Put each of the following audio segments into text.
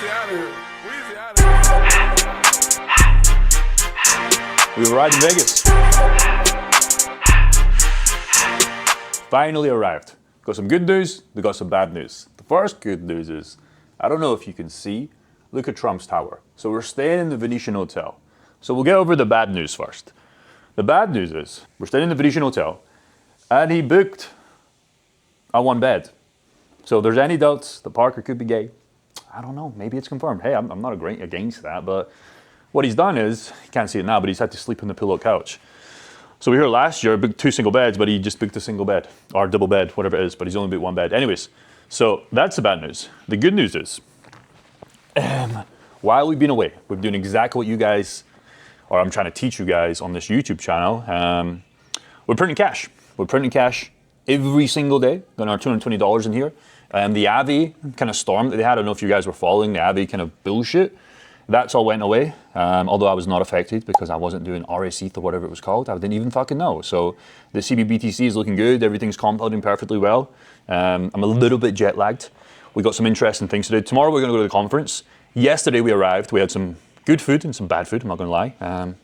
out of here. Weezy out of here. We arrived in Vegas. Finally arrived. Got some good news, we got some bad news. The first good news is, I don't know if you can see, look at Trump's tower. So we're staying in the Venetian Hotel. So we'll get over the bad news first. The bad news is, we're staying in the Venetian Hotel, and he booked a one bed. So if there's any doubts that Parker could be gay, I don't know, maybe it's confirmed. Hey, I'm not against that, but what he's done is, you can't see it now, but he's had to sleep on the pillow couch. So we heard last year, booked 2 single beds, but he just booked a single bed, or double bed, whatever it is, but he's only booked 1 bed. Anyways, so that's the bad news. The good news is, while we've been away, we've been doing exactly what you guys, or I'm trying to teach you guys on this YouTube channel. We're printing cash. We're printing cash every single day. Got our $220 in here. The Avi kind of storm that they had, I don't know if you guys were following the Avi kind of bullshit. That's all went away, although I was not affected because I wasn't doing RSETH or whatever it was called. I didn't even fucking know. So the CBBTC is looking good. Everything's compounding perfectly well. I'm a little bit jet lagged. We got some interesting things to do. Tomorrow we're going to go to the conference. Yesterday we arrived. We had some good food and some bad food, I'm not going to lie.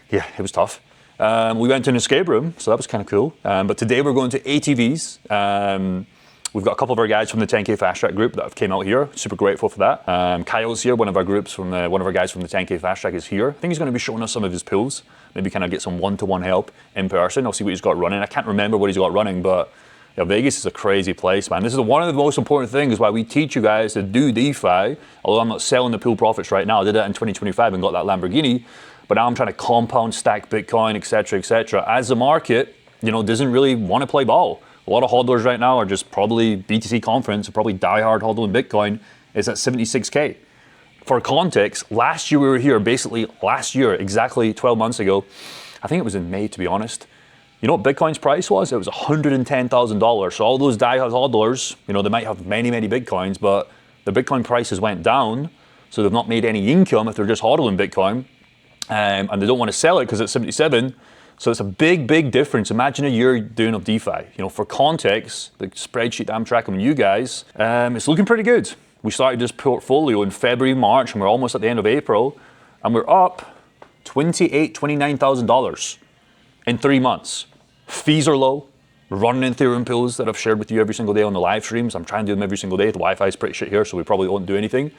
Yeah, it was tough. We went to an escape room, so that was kind of cool. But today we're going to ATVs. We've got a couple of our guys from the 10K Fast Track group that have came out here. Super grateful for that. Kyle's here, one of our guys from the 10K Fast Track is here. I think he's going to be showing us some of his pools. Maybe kind of get some one-to-one help in person. I'll see what he's got running. I can't remember what he's got running, but yeah, Vegas is a crazy place, man. This is one of the most important things why we teach you guys to do DeFi. Although I'm not selling the pool profits right now. I did that in 2025 and got that Lamborghini. But now I'm trying to compound, stack Bitcoin, etc., etc. As the market, doesn't really want to play ball. A lot of hodlers right now are just probably BTC conference, probably diehard hodling Bitcoin is at 76K. For context, last year we were here, basically last year, exactly 12 months ago. I think it was in May, to be honest. You know what Bitcoin's price was? It was $110,000. So all those diehard hodlers, they might have many, many Bitcoins, but the Bitcoin prices went down, so they've not made any income if they're just hodling Bitcoin, and they don't want to sell it because it's 77. So it's a big, big difference. Imagine a year doing of DeFi. For context, the spreadsheet that I'm tracking with you guys, it's looking pretty good. We started this portfolio in February, March, and we're almost at the end of April, and we're up $28,000, $29,000 in 3 months. Fees are low. We're running Ethereum pools that I've shared with you every single day on the live streams. I'm trying to do them every single day. The Wi-Fi is pretty shit here, so we probably won't do anything.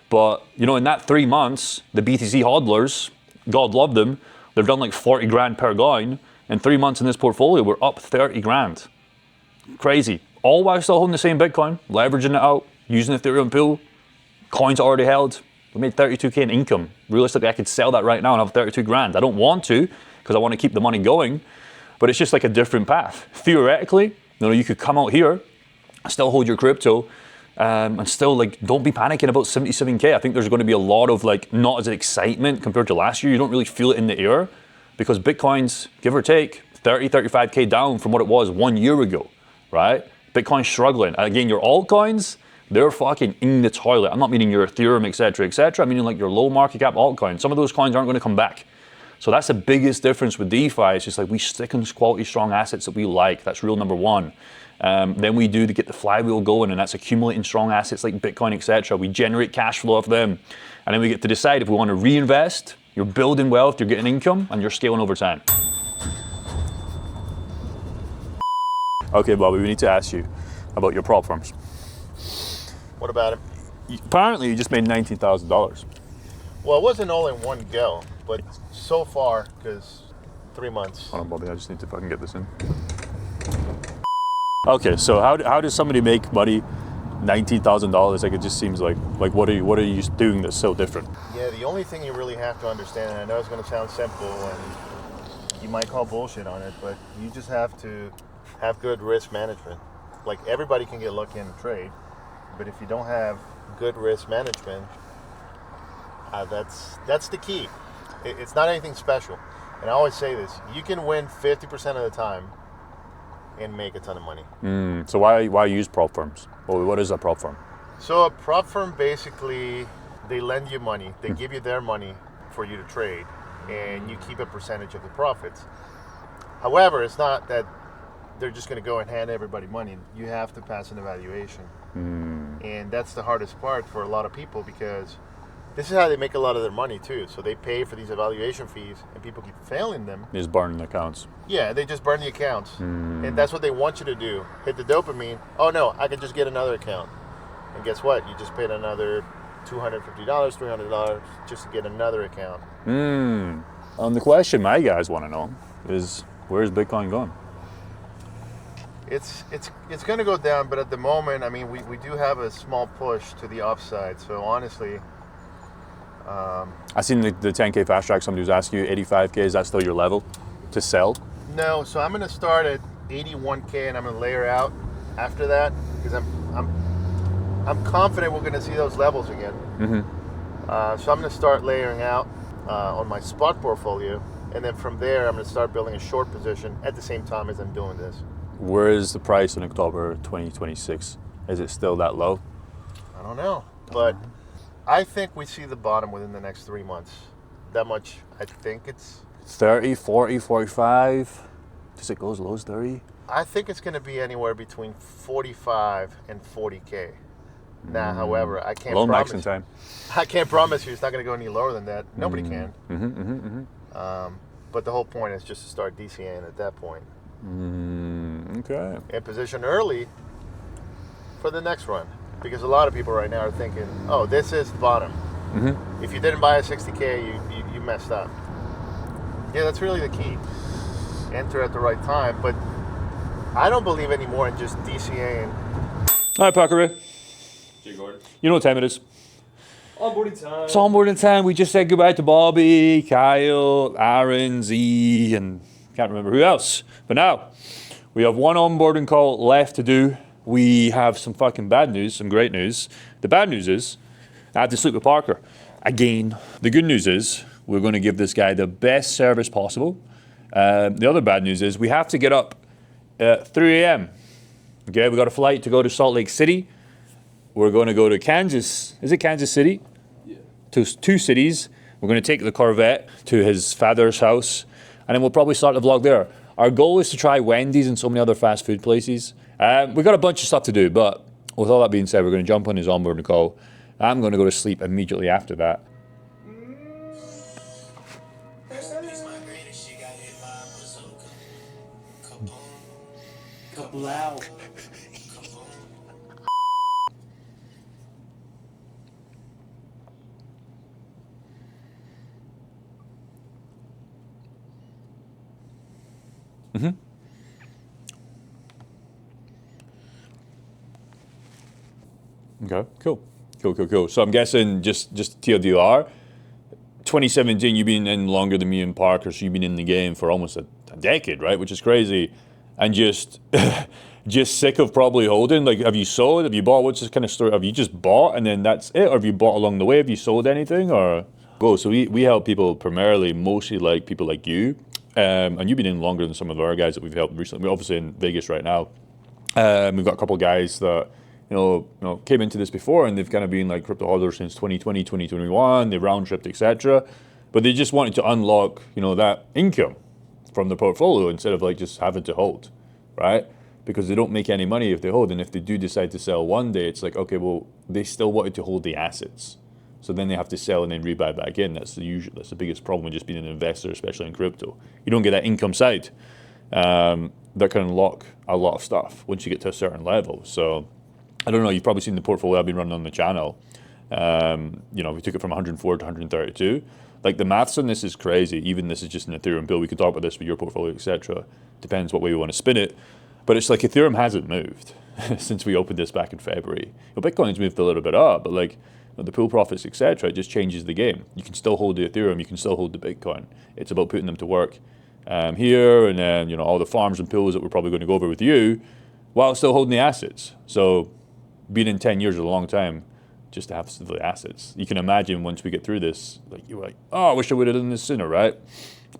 But, in that 3 months, the BTC hodlers, God love them, they've done like 40 grand per coin. In 3 months in this portfolio, we're up 30 grand. Crazy. All while still holding the same Bitcoin, leveraging it out, using Ethereum pool, coins already held. We made 32K in income. Realistically, I could sell that right now and have 32 grand. I don't want to, because I want to keep the money going, but it's just like a different path. Theoretically, you could come out here, still hold your crypto, and still don't be panicking about 77K. I think there's going to be a lot of not as excitement compared to last year. You don't really feel it in the air because Bitcoin's, give or take, 30, 35K down from what it was 1 year ago, right? Bitcoin's struggling. Again, your altcoins, they're fucking in the toilet. I'm not meaning your Ethereum, etc., etc. I mean your low market cap altcoins. Some of those coins aren't going to come back. So that's the biggest difference with DeFi. It's just we stick on quality, strong assets that we like. That's rule number one. Then we do to get the flywheel going, and that's accumulating strong assets like Bitcoin, etc. We generate cash flow off them, and then we get to decide if we want to reinvest. You're building wealth, you're getting income, and you're scaling over time. Okay, Bobby, we need to ask you about your prop firms. What about it? Apparently, you just made $19,000. Well, it wasn't all in one go, but so far, because 3 months. Hold on, Bobby, I just need to fucking get this in. Okay, so how does somebody make money, $19,000? It just seems like what are you doing that's so different? Yeah, the only thing you really have to understand, and I know it's going to sound simple, and you might call bullshit on it, but you just have to have good risk management. Everybody can get lucky in a trade, but if you don't have good risk management, that's the key. It's not anything special. And I always say this, you can win 50% of the time and make a ton of money. So why use prop firms? Well, what is a prop firm? So a prop firm, basically, they lend you money. They give you their money for you to trade, and you keep a percentage of the profits. However, it's not that they're just going to go and hand everybody money. You have to pass an evaluation. And that's the hardest part for a lot of people, because this is how they make a lot of their money too. So they pay for these evaluation fees, and people keep failing them. They just burn the accounts. Yeah, they just burn the accounts. And that's what they want you to do. Hit the dopamine. Oh no, I could just get another account. And guess what? You just paid another $250, $300 just to get another account. The question my guys want to know is, where's Bitcoin going? It's going to go down, but at the moment, I mean, we do have a small push to the upside. So honestly, I seen the 10K fast track. Somebody was asking you 85K. Is that still your level to sell? no. So I'm going to start at 81K, and I'm going to layer out after that, because I'm confident we're going to see those levels again. So I'm going to start layering out on my spot portfolio, and then from there, I'm going to start building a short position at the same time as I'm doing this. Where is the price in October 2026? Is it still that low? I don't know, but I think we see the bottom within the next 3 months. That much, I think it's... 30, 40, 45? Does it go as low as 30? I think it's going to be anywhere between 45 and 40K. Now, however, I can't Low promise. max in time. I can't promise you it's not going to go any lower than that. Nobody can. But the whole point is just to start DCAing at that point. Okay. And position early for the next run. Because a lot of people right now are thinking, oh, this is the bottom. If you didn't buy a 60K, you messed up. Yeah, that's really the key. Enter at the right time. But I don't believe anymore in just DCAing. All right, Parker Ray. Jay Gordon. You know what time it is. Onboarding time. It's onboarding time. We just said goodbye to Bobby, Kyle, Aaron, Z, and can't remember who else. But now, we have one onboarding call left to do. We have some fucking bad news, some great news. The bad news is, I have to sleep with Parker again. The good news is, we're going to give this guy the best service possible. The other bad news is, we have to get up at 3 a.m. Okay, we got a flight to go to Salt Lake City. We're going to go to Kansas. Is it Kansas City? Yeah. To two cities. We're going to take the Corvette to his father's house, and then we'll probably start the vlog there. Our goal is to try Wendy's and so many other fast food places. We've got a bunch of stuff to do, but with all that being said, we're going to jump on his onboarding call. I'm going to go to sleep immediately after that. Couple out. Okay, cool. So I'm guessing just TLDR, 2017, you've been in longer than me and Parker, so you've been in the game for almost a decade, right? Which is crazy. And just sick of probably holding. Like, have you sold? Have you bought? What's this kind of story? Have you just bought and then that's it? Or have you bought along the way? Have you sold anything? Or go. So we help people primarily, mostly like people like you. And you've been in longer than some of our guys that we've helped recently. We're obviously in Vegas right now. We've got a couple of guys that came into this before, and they've kind of been like crypto hodlers since 2020, 2021. They round tripped, etc. But they just wanted to unlock, that income from the portfolio instead of like just having to hold, right? Because they don't make any money if they hold, and if they do decide to sell one day, it's like, okay, well, they still wanted to hold the assets. So then they have to sell and then rebuy back in. That's the biggest problem with just being an investor, especially in crypto. You don't get that income side. That can unlock a lot of stuff once you get to a certain level. So I don't know, you've probably seen the portfolio I've been running on the channel. We took it from 104 to 132. Like, the maths on this is crazy. Even this is just an Ethereum bill. We could talk about this with your portfolio, etc. Depends what way we want to spin it. But it's like Ethereum hasn't moved since we opened this back in February. Bitcoin's moved a little bit up, but like, the pool profits, etc., it just changes the game. You can still hold the Ethereum, you can still hold the Bitcoin. It's about putting them to work here, and then all the farms and pools that we're probably going to go over with you, while still holding the assets. So being in 10 years is a long time just to have the assets. You can imagine once we get through this, like, you're like, oh, I wish I would have done this sooner, right?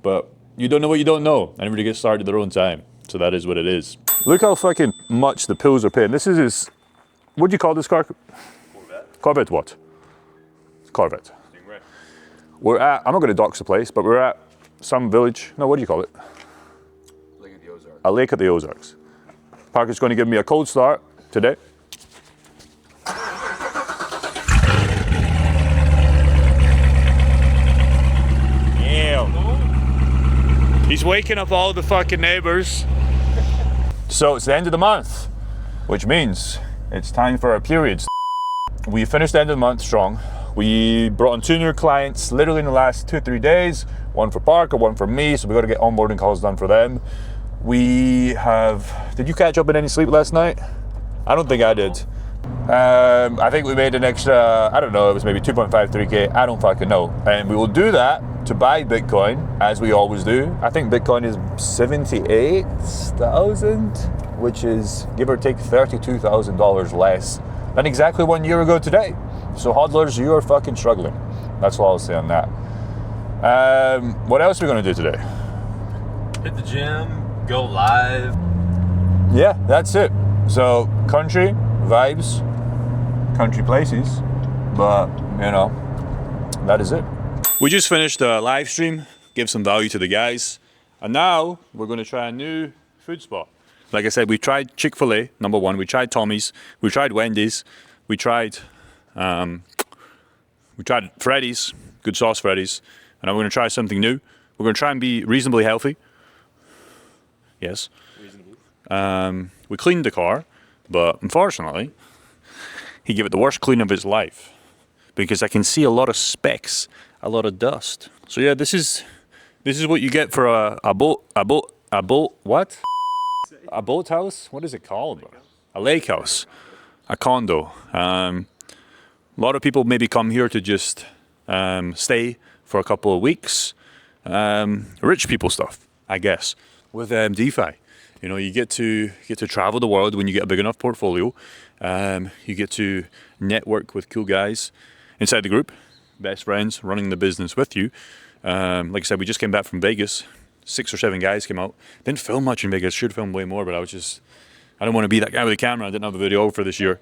But you don't know what you don't know, and everybody gets started at their own time. So that is what it is. Look how fucking much the pools are paying. This is his, what do you call this car? Corvette what? Corvette. Stingray. We're at, I'm not going to dox the place, but we're at some village. No, what do you call it? Lake at the Ozarks. A lake at the Ozarks. Parker's going to give me a cold start today. He's waking up all the fucking neighbors. So it's the end of the month, which means it's time for our periods. We finished the end of the month strong. We brought on 2 new clients literally in the last 2-3 days. One for Parker, one for me, so we got to get onboarding calls done for them. Did you catch up in any sleep last night? I don't think I did. I think we made an extra, I don't know, it was maybe 2.53K, I don't fucking know. And we will do that to buy Bitcoin, as we always do. I think Bitcoin is 78,000, which is give or take $32,000 less than exactly 1 year ago today. So hodlers, you are fucking struggling. That's all I'll say on that. What else are we gonna do today? Hit the gym, go live. Yeah, that's it. So country, vibes, country places, but you know, that is it. We just finished a live stream, give some value to the guys, and now we're gonna try a new food spot. Like I said, we tried Chick-fil-A, number one, we tried Tommy's, we tried Wendy's, we tried Freddy's, good sauce Freddy's, and now we're gonna try something new. We're gonna try and be reasonably healthy. Yes. Reasonably. We cleaned the car, but unfortunately, he gave it the worst clean of his life because I can see a lot of specks, a lot of dust. So yeah, this is what you get for a boat house? What is it called? A lake house, a condo. A lot of people maybe come here to just stay for a couple of weeks. Rich people stuff, I guess, with DeFi. You know, you get to travel the world when you get a big enough portfolio. You get to network with cool guys inside the group, best friends running the business with you. Like I said, we just came back from Vegas. 6 or 7 guys came out. Didn't film much in Vegas. Should film way more, but I don't want to be that guy with the camera. I didn't have a videographer this year.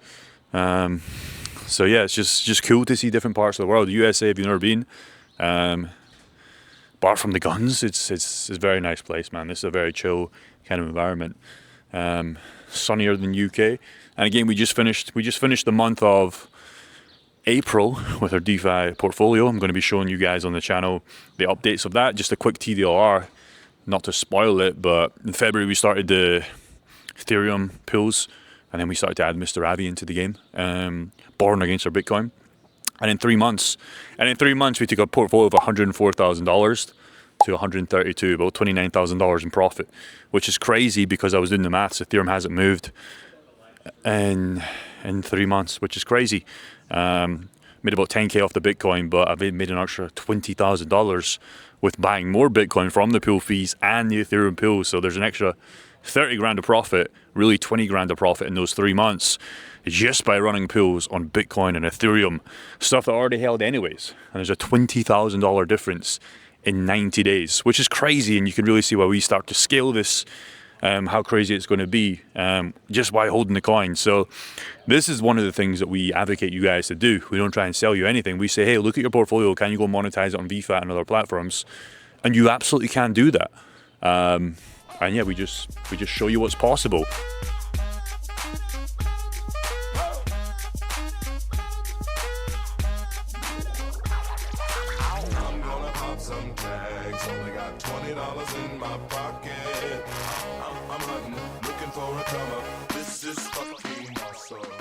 So yeah, it's just cool to see different parts of the world. The USA, if you've never been, apart from the guns, it's a very nice place, man. This is a very chill kind of environment. Sunnier than UK. And again, we just finished the month of April with our DeFi portfolio. I'm going to be showing you guys on the channel the updates of that. Just a quick TDLR, not to spoil it, but in February we started the Ethereum pools, and then we started to add Mr. Avi into the game, born against our Bitcoin. And in 3 months, we took a portfolio of $104,000 to 132, about $29,000 in profit, which is crazy because I was doing the maths. Ethereum hasn't moved in 3 months, which is crazy. Made about 10K off the Bitcoin, but I've made an extra $20,000 with buying more Bitcoin from the pool fees and the Ethereum pool. So there's an extra 30 grand of profit, really 20 grand of profit in those 3 months, just by running pools on Bitcoin and Ethereum, stuff that I already held anyways. And there's a $20,000 difference in 90 days, which is crazy. And you can really see why we start to scale this, how crazy it's going to be, just by holding the coin. So this is one of the things that we advocate you guys to do. We don't try and sell you anything. We say, hey, look at your portfolio. Can you go monetize it on VFAT and other platforms? And you absolutely can do that. And yeah, we just show you what's possible. Some tags, only got $20 in my pocket. I'm hunting, looking for a come up. This is fucking awesome.